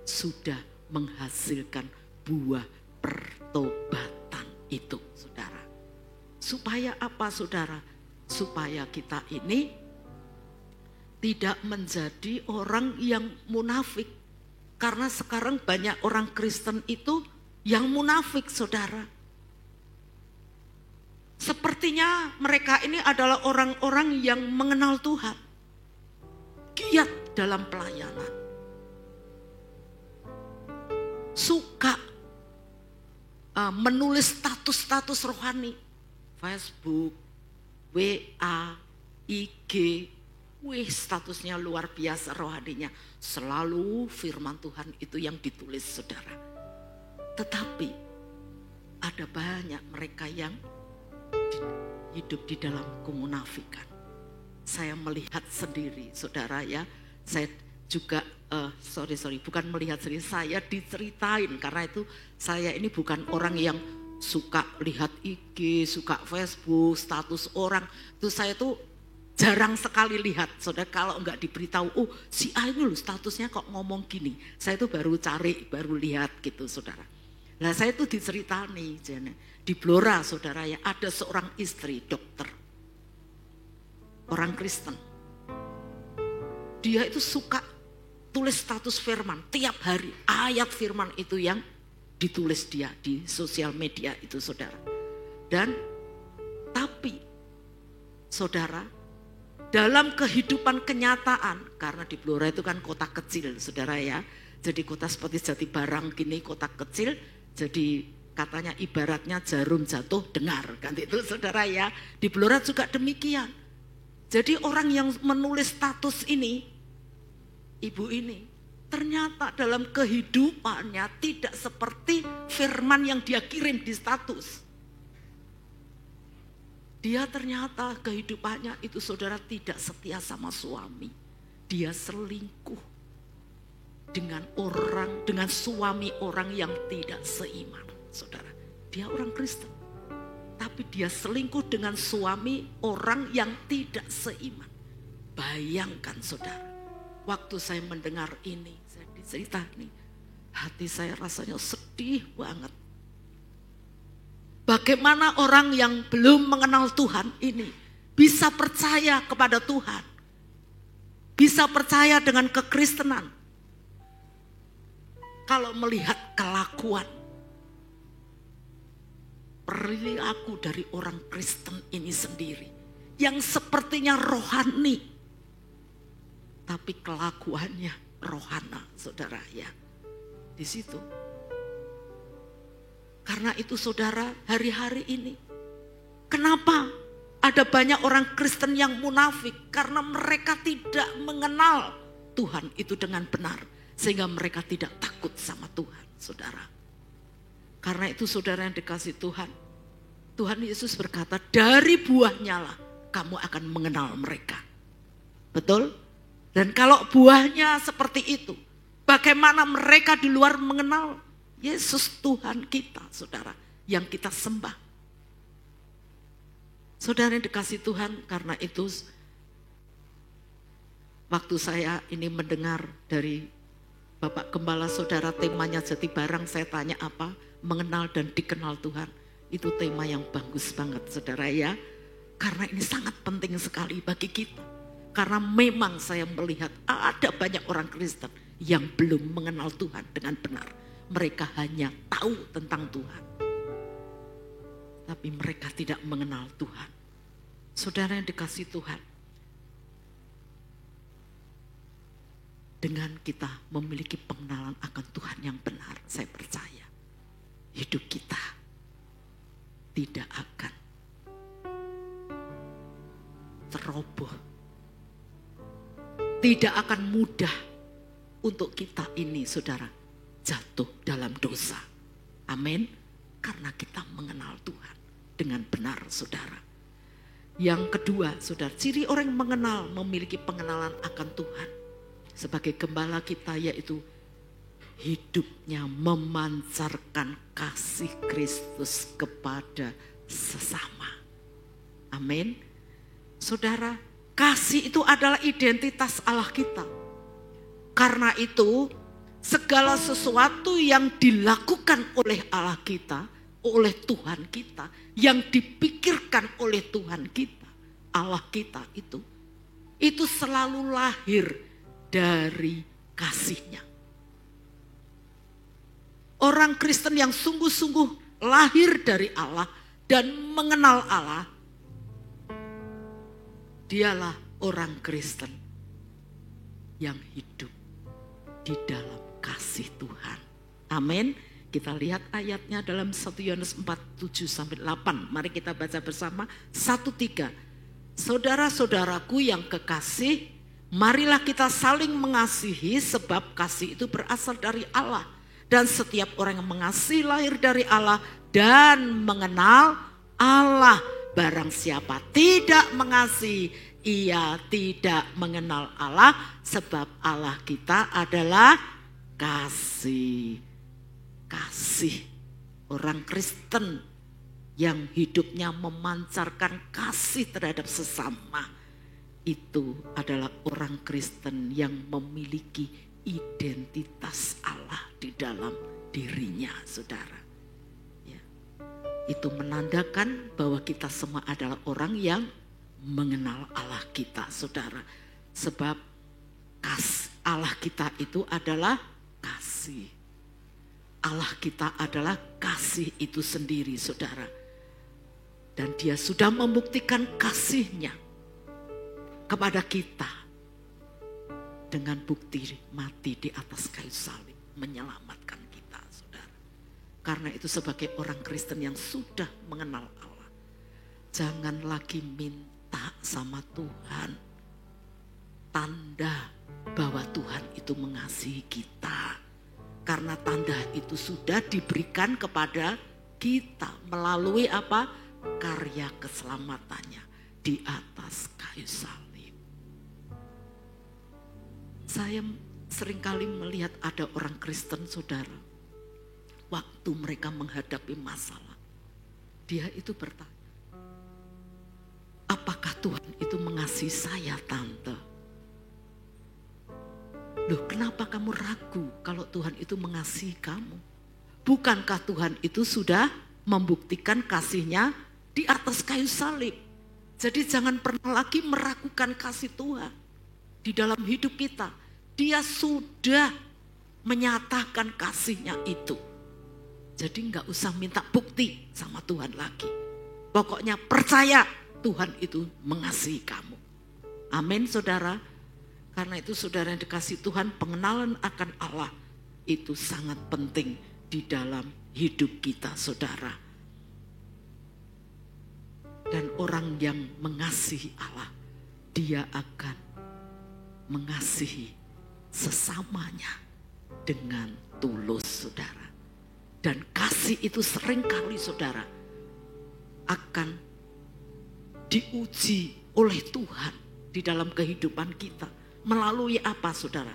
sudah menghasilkan buah pertobatan itu, saudara. Supaya apa, saudara? Supaya kita ini tidak menjadi orang yang munafik. Karena sekarang banyak orang Kristen itu yang munafik, saudara. Sepertinya mereka ini adalah orang-orang yang mengenal Tuhan. Giat dalam pelayanan. Suka menulis status-status rohani. Facebook, WA, IG. Statusnya luar biasa rohaninya. Selalu firman Tuhan itu yang ditulis saudara. Tetapi ada banyak mereka yang hidup di dalam kemunafikan. Saya melihat sendiri, saudara ya. Saya juga, bukan melihat sendiri, saya diceritain. Karena itu saya ini bukan orang yang suka lihat IG, suka Facebook, status orang. Itu saya tuh jarang sekali lihat. Saudara, kalau enggak diberitahu, oh si A ini loh statusnya kok ngomong gini. Saya tuh baru cari, baru lihat gitu saudara. Nah saya tuh diceritani, di Blora saudara ya, ada seorang istri dokter. Orang Kristen, dia itu suka tulis status firman tiap hari, ayat firman itu yang ditulis dia di sosial media itu saudara. Dan tapi saudara, dalam kehidupan kenyataan, karena di Blora itu kan kota kecil saudara ya, jadi kota seperti Jatibarang gini, kota kecil, jadi katanya ibaratnya jarum jatuh dengar kan itu saudara ya. Di Blora juga demikian. Jadi orang yang menulis status ini, ibu ini, ternyata dalam kehidupannya tidak seperti firman yang dia kirim di status. Dia ternyata kehidupannya itu saudara tidak setia sama suami. Dia selingkuh dengan suami orang yang tidak seiman, saudara. Dia orang Kristen. Tapi dia selingkuh dengan suami orang yang tidak seiman. Bayangkan saudara, waktu saya mendengar ini, saya diceritani, hati saya rasanya sedih banget. Bagaimana orang yang belum mengenal Tuhan ini bisa percaya kepada Tuhan, bisa percaya dengan kekristenan, kalau melihat kelakuan perilaku dari orang Kristen ini sendiri yang sepertinya rohani tapi kelakuannya rohana saudara ya. Di situ. Karena itu saudara, hari-hari ini kenapa ada banyak orang Kristen yang munafik? Karena mereka tidak mengenal Tuhan itu dengan benar, sehingga mereka tidak takut sama Tuhan saudara. Karena itu saudara yang dikasih Tuhan, Tuhan Yesus berkata, dari buahnya lah kamu akan mengenal mereka. Betul? Dan kalau buahnya seperti itu, bagaimana mereka di luar mengenal Yesus Tuhan kita, saudara, yang kita sembah. Saudara yang dikasih Tuhan, karena itu waktu saya ini mendengar dari Bapak Gembala saudara temanya Jatibarang, saya tanya apa? Mengenal dan dikenal Tuhan. Itu tema yang bagus banget saudara ya. Karena ini sangat penting sekali bagi kita. Karena memang saya melihat ada banyak orang Kristen yang belum mengenal Tuhan dengan benar. Mereka hanya tahu tentang Tuhan, tapi mereka tidak mengenal Tuhan. Saudara yang dikasih Tuhan, dengan kita memiliki pengenalan akan Tuhan yang benar, saya percaya hidup kita tidak akan teroboh. Tidak akan mudah untuk kita ini saudara jatuh dalam dosa. Amin. Karena kita mengenal Tuhan dengan benar saudara. Yang kedua saudara, ciri orang yang mengenal, memiliki pengenalan akan Tuhan sebagai gembala kita, yaitu hidupnya memancarkan kasih Kristus kepada sesama. Amin. Saudara, kasih itu adalah identitas Allah kita. Karena itu, segala sesuatu yang dilakukan oleh Allah kita, oleh Tuhan kita, yang dipikirkan oleh Tuhan kita, Allah kita itu selalu lahir dari kasih-Nya. Orang Kristen yang sungguh-sungguh lahir dari Allah dan mengenal Allah, dialah orang Kristen yang hidup di dalam kasih Tuhan. Amin. Kita lihat ayatnya dalam 1 Yohanes 4:7-8. Mari kita baca bersama. 1:3. Saudara-saudaraku yang kekasih, marilah kita saling mengasihi, sebab kasih itu berasal dari Allah. Dan setiap orang yang mengasihi lahir dari Allah dan mengenal Allah. Barang siapa tidak mengasihi, ia tidak mengenal Allah, sebab Allah kita adalah kasih. Kasih. Orang Kristen yang hidupnya memancarkan kasih terhadap sesama, itu adalah orang Kristen yang memiliki identitas Allah di dalam dirinya, saudara. Ya. Itu menandakan bahwa kita semua adalah orang yang mengenal Allah kita, saudara. Sebab Allah kita itu adalah kasih. Allah kita adalah kasih itu sendiri, saudara. Dan dia sudah membuktikan kasihnya kepada kita dengan bukti mati di atas kayu salib, menyelamatkan kita, saudara. Karena itu sebagai orang Kristen yang sudah mengenal Allah, jangan lagi minta sama Tuhan tanda bahwa Tuhan itu mengasihi kita. Karena tanda itu sudah diberikan kepada kita melalui apa? Karya keselamatannya di atas kayu salib. Saya seringkali melihat ada orang Kristen, saudara, waktu mereka menghadapi masalah, dia itu bertanya, apakah Tuhan itu mengasihi saya, tante? Loh, kenapa kamu ragu kalau Tuhan itu mengasihi kamu? Bukankah Tuhan itu sudah membuktikan kasihnya di atas kayu salib? Jadi jangan pernah lagi meragukan kasih Tuhan di dalam hidup kita. Dia sudah menyatakan kasihnya itu. Jadi enggak usah minta bukti sama Tuhan lagi. Pokoknya percaya Tuhan itu mengasihi kamu. Amin, saudara. Karena itu saudara yang dikasihi Tuhan, pengenalan akan Allah itu sangat penting di dalam hidup kita, saudara. Dan orang yang mengasihi Allah, dia akan mengasihi sesamanya dengan tulus, saudara. Dan kasih itu seringkali, saudara, akan diuji oleh Tuhan di dalam kehidupan kita. Melalui apa, saudara?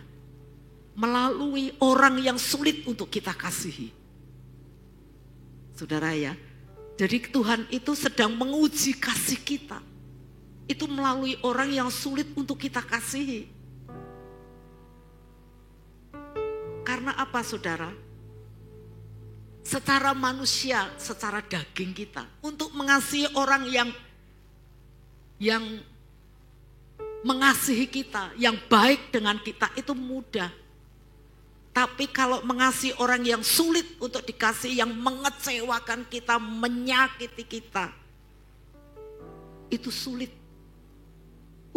Melalui orang yang sulit untuk kita kasihi. Saudara ya, jadi Tuhan itu sedang menguji kasih kita. Itu melalui orang yang sulit untuk kita kasihi. Karena apa, saudara? Secara manusia, secara daging kita, untuk mengasihi orang yang mengasihi kita, yang baik dengan kita, itu mudah. Tapi kalau mengasihi orang yang sulit untuk dikasihi, yang mengecewakan kita, menyakiti kita, itu sulit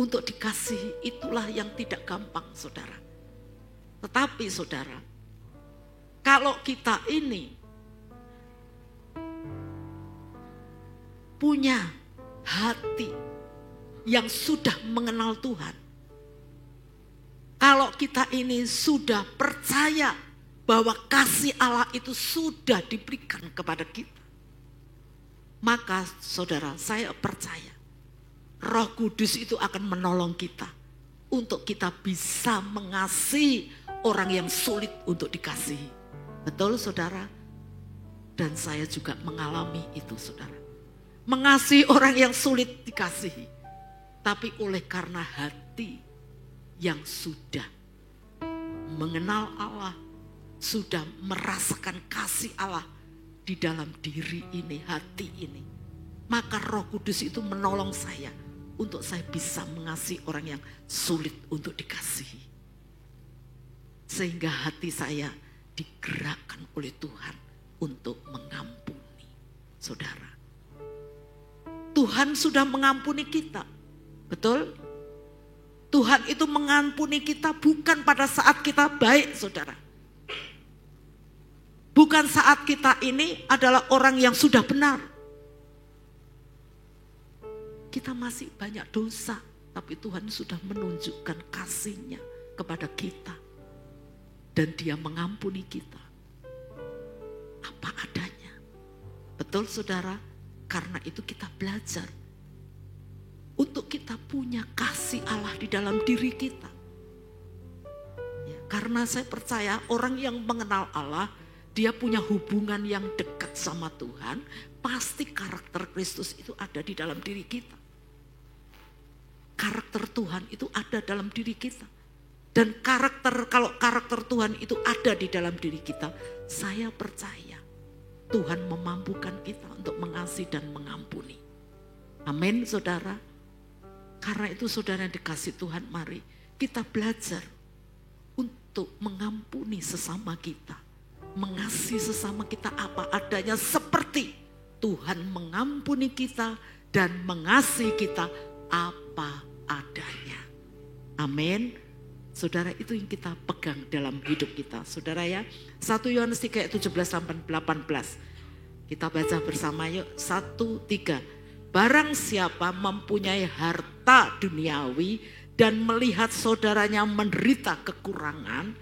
untuk dikasihi. Itulah yang tidak gampang, saudara. Tetapi saudara, kalau kita ini punya hati yang sudah mengenal Tuhan, kalau kita ini sudah percaya bahwa kasih Allah itu sudah diberikan kepada kita, maka saudara, saya percaya Roh Kudus itu akan menolong kita untuk kita bisa mengasihi orang yang sulit untuk dikasihi. Betul, saudara? Dan saya juga mengalami itu, saudara. Mengasihi orang yang sulit dikasihi, tapi oleh karena hati yang sudah mengenal Allah, sudah merasakan kasih Allah di dalam diri ini, hati ini, maka Roh Kudus itu menolong saya untuk saya bisa mengasihi orang yang sulit untuk dikasihi. Sehingga hati saya digerakkan oleh Tuhan untuk mengampuni. Saudara, Tuhan sudah mengampuni kita, betul? Tuhan itu mengampuni kita bukan pada saat kita baik, saudara. Bukan saat kita ini adalah orang yang sudah benar. Kita masih banyak dosa, tapi Tuhan sudah menunjukkan kasih-Nya kepada kita. Dan Dia mengampuni kita apa adanya. Betul, saudara? Karena itu kita belajar untuk kita punya kasih Allah di dalam diri kita. Ya, karena saya percaya orang yang mengenal Allah, dia punya hubungan yang dekat sama Tuhan, pasti karakter Kristus itu ada di dalam diri kita. Karakter Tuhan itu ada dalam diri kita. Dan kalau karakter Tuhan itu ada di dalam diri kita, saya percaya Tuhan memampukan kita untuk mengasihi dan mengampuni. Amin, saudara. Karena itu saudara yang dikasih Tuhan, mari kita belajar untuk mengampuni sesama kita. Mengasihi sesama kita apa adanya seperti Tuhan mengampuni kita dan mengasihi kita apa adanya. Amin. Saudara, itu yang kita pegang dalam hidup kita. Saudara ya, 1 Yohanes 3 ayat 17-18. Kita baca bersama yuk, 1-3. Barang siapa mempunyai harta duniawi dan melihat saudaranya menderita kekurangan,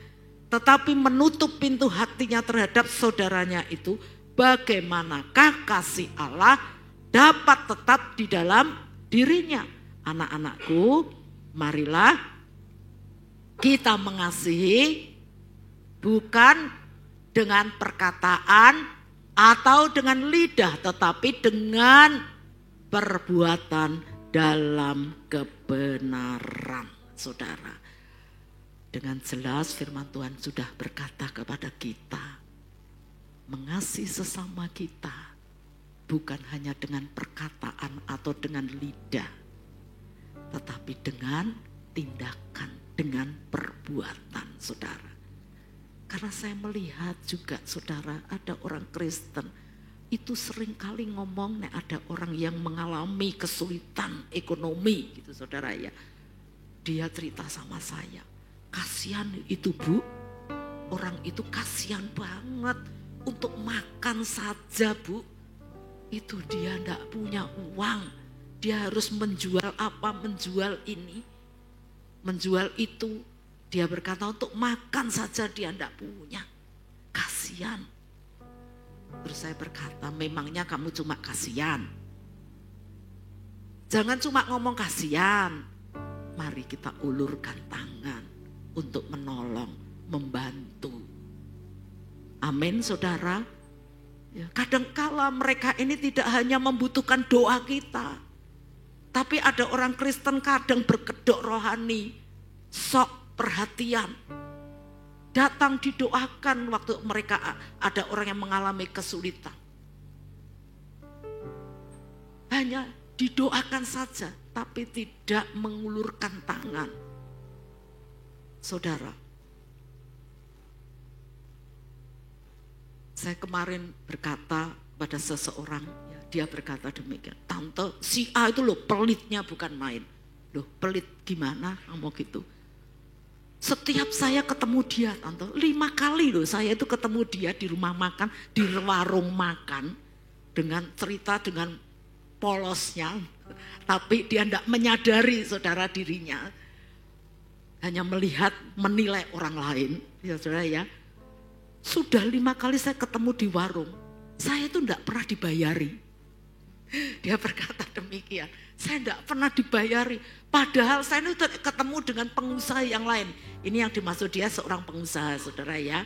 tetapi menutup pintu hatinya terhadap saudaranya itu, bagaimanakah kasih Allah dapat tetap di dalam dirinya? Anak-anakku, marilah kita mengasihi bukan dengan perkataan atau dengan lidah, tetapi dengan perbuatan dalam kebenaran. Saudara, dengan jelas firman Tuhan sudah berkata kepada kita, mengasihi sesama kita bukan hanya dengan perkataan atau dengan lidah, tetapi dengan tindakan, dengan perbuatan, saudara. Karena saya melihat juga, saudara, ada orang Kristen itu seringkali ngomong, nek ada orang yang mengalami kesulitan ekonomi gitu, saudara ya. Dia cerita sama saya, kasihan itu Bu, orang itu kasihan banget, untuk makan saja Bu, itu dia enggak punya uang, dia harus menjual apa, menjual ini, menjual itu. Dia berkata untuk makan saja dia enggak punya, kasihan. Terus saya berkata, memangnya kamu cuma kasihan? Jangan cuma ngomong kasihan. Mari kita ulurkan tangan untuk menolong, membantu. Amin, saudara. Ya, kadangkala mereka ini tidak hanya membutuhkan doa kita, tapi ada orang Kristen kadang berkedok rohani, sok perhatian. Datang didoakan waktu mereka ada orang yang mengalami kesulitan. Hanya didoakan saja, tapi tidak mengulurkan tangan. Saudara, saya kemarin berkata pada seseorang, ya, dia berkata demikian, tante si A itu loh pelitnya bukan main. Loh pelit gimana kamu gitu? Setiap saya ketemu dia, tante, 5 kali loh saya itu ketemu dia di rumah makan, di warung makan, dengan cerita dengan polosnya, tapi dia tidak menyadari saudara dirinya, hanya melihat, menilai orang lain, ya saudara ya. Sudah 5 kali saya ketemu di warung, saya itu tidak pernah dibayari. Dia berkata demikian, saya tidak pernah dibayari. Padahal saya itu ketemu dengan pengusaha yang lain. Ini yang dimaksud dia seorang pengusaha, saudara ya.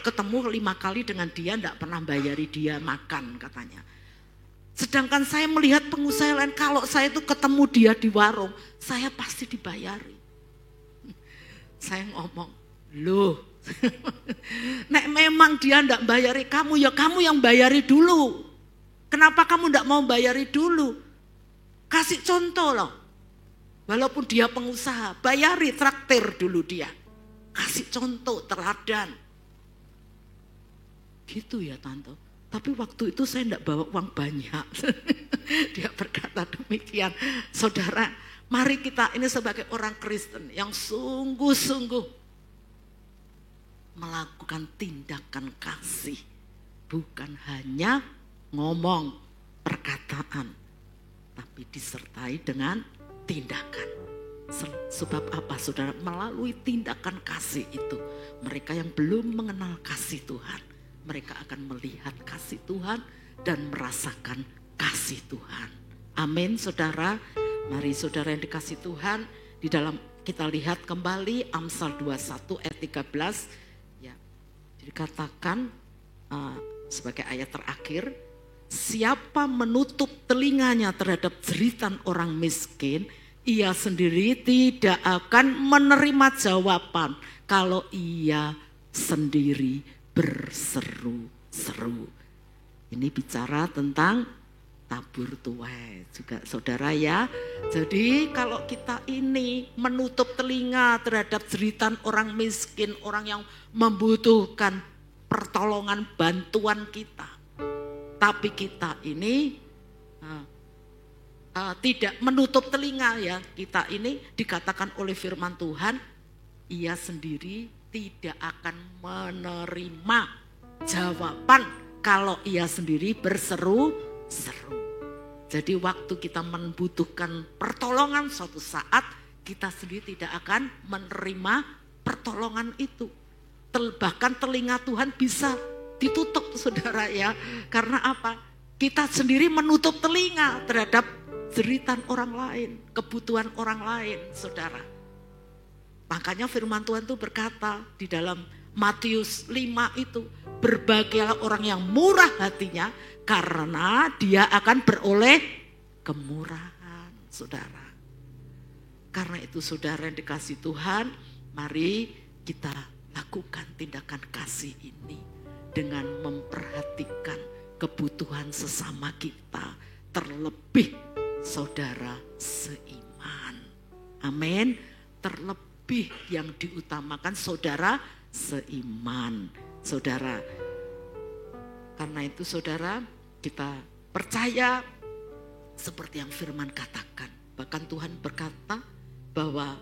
Ketemu 5 kali dengan dia, tidak pernah bayari dia makan katanya. Sedangkan saya melihat pengusaha lain, kalau saya itu ketemu dia di warung, saya pasti dibayari. Saya ngomong, loh, nek memang dia tidak bayari kamu, ya kamu yang bayari dulu. Kenapa kamu tidak mau bayari dulu? Kasih contoh loh. Walaupun dia pengusaha, bayari, traktir dulu dia. Kasih contoh, teladan. Gitu ya tante. Tapi waktu itu saya tidak bawa uang banyak. Dia berkata demikian. Saudara, mari kita ini sebagai orang Kristen yang sungguh-sungguh melakukan tindakan kasih. Bukan hanya ngomong, perkataan, tapi disertai dengan tindakan. Sebab apa saudara? Melalui tindakan kasih itu, mereka yang belum mengenal kasih Tuhan, mereka akan melihat kasih Tuhan dan merasakan kasih Tuhan. Amin saudara. Mari saudara yang dikasih Tuhan, di dalam kita lihat kembali Amsal 21 ayat 13 ya. Dikatakan sebagai ayat terakhir, siapa menutup telinganya terhadap jeritan orang miskin, ia sendiri tidak akan menerima jawaban kalau ia sendiri berseru-seru. Ini bicara tentang tabur tuai juga saudara ya. Jadi kalau kita ini menutup telinga terhadap jeritan orang miskin, orang yang membutuhkan pertolongan bantuan kita, tapi kita ini tidak menutup telinga ya, kita ini dikatakan oleh firman Tuhan, ia sendiri tidak akan menerima jawaban kalau ia sendiri berseru-seru. Jadi waktu kita membutuhkan pertolongan suatu saat, kita sendiri tidak akan menerima pertolongan itu. Bahkan telinga Tuhan bisa ditutup saudara ya. Karena apa? Kita sendiri menutup telinga terhadap jeritan orang lain, kebutuhan orang lain saudara. Makanya firman Tuhan itu berkata di dalam Matius 5 itu, berbahagialah orang yang murah hatinya karena dia akan beroleh kemurahan saudara. Karena itu saudara yang dikasih Tuhan, mari kita lakukan tindakan kasih ini dengan memperhatikan kebutuhan sesama kita, terlebih saudara seiman. Amin. Terlebih yang diutamakan saudara seiman. Saudara, karena itu saudara, kita percaya seperti yang firman katakan. Bahkan Tuhan berkata bahwa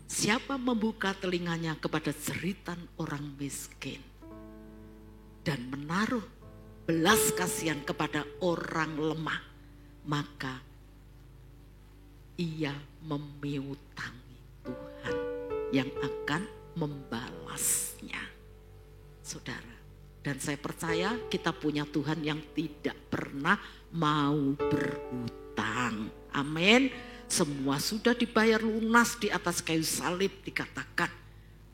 siapa membuka telinganya kepada jeritan orang miskin dan menaruh belas kasihan kepada orang lemah, maka ia memiutangi Tuhan yang akan membalasnya. Saudara, dan saya percaya kita punya Tuhan yang tidak pernah mau berhutang. Amin. Semua sudah dibayar lunas di atas kayu salib dikatakan.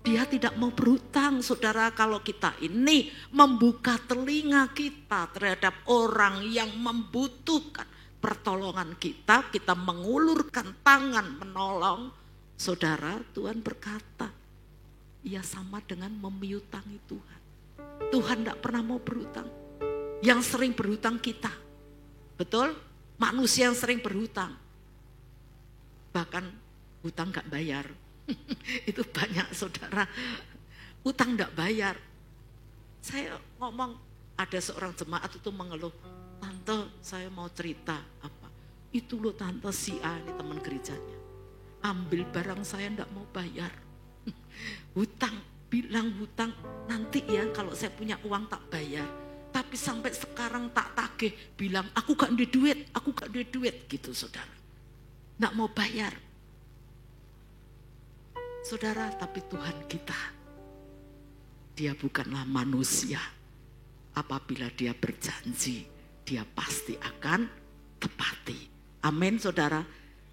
Dia tidak mau berhutang saudara. Kalau kita ini membuka telinga kita terhadap orang yang membutuhkan pertolongan kita, kita mengulurkan tangan menolong. Saudara, Tuhan berkata, ia sama dengan memiutangi Tuhan. Tuhan tidak pernah mau berhutang. Yang sering berhutang kita. Betul? Manusia yang sering berhutang. Bahkan hutang gak bayar. Itu banyak saudara. Hutang gak bayar. Saya ngomong, ada seorang jemaat itu mengeluh, tante saya mau cerita apa. Itu loh tante si A, ini teman gerejanya. Ambil barang saya gak mau bayar. Hutang, bilang hutang nanti ya kalau saya punya uang tak bayar. Tapi sampai sekarang tak tagih, bilang aku gak ada duit gitu saudara. Gak mau bayar. Saudara, tapi Tuhan kita, dia bukanlah manusia. Apabila dia berjanji, dia pasti akan tepati. Amin saudara,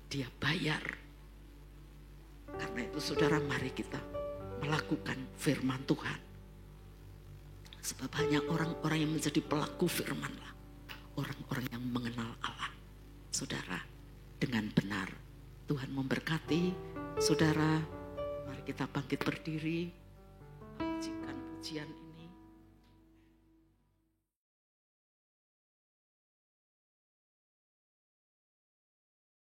dia bayar. Karena itu saudara, mari kita melakukan firman Tuhan. Sebab hanya orang-orang yang menjadi pelaku firman-lah, orang-orang yang mengenal Allah. Saudara, dengan benar Tuhan memberkati saudara. Mari kita bangkit berdiri, pujikan pujian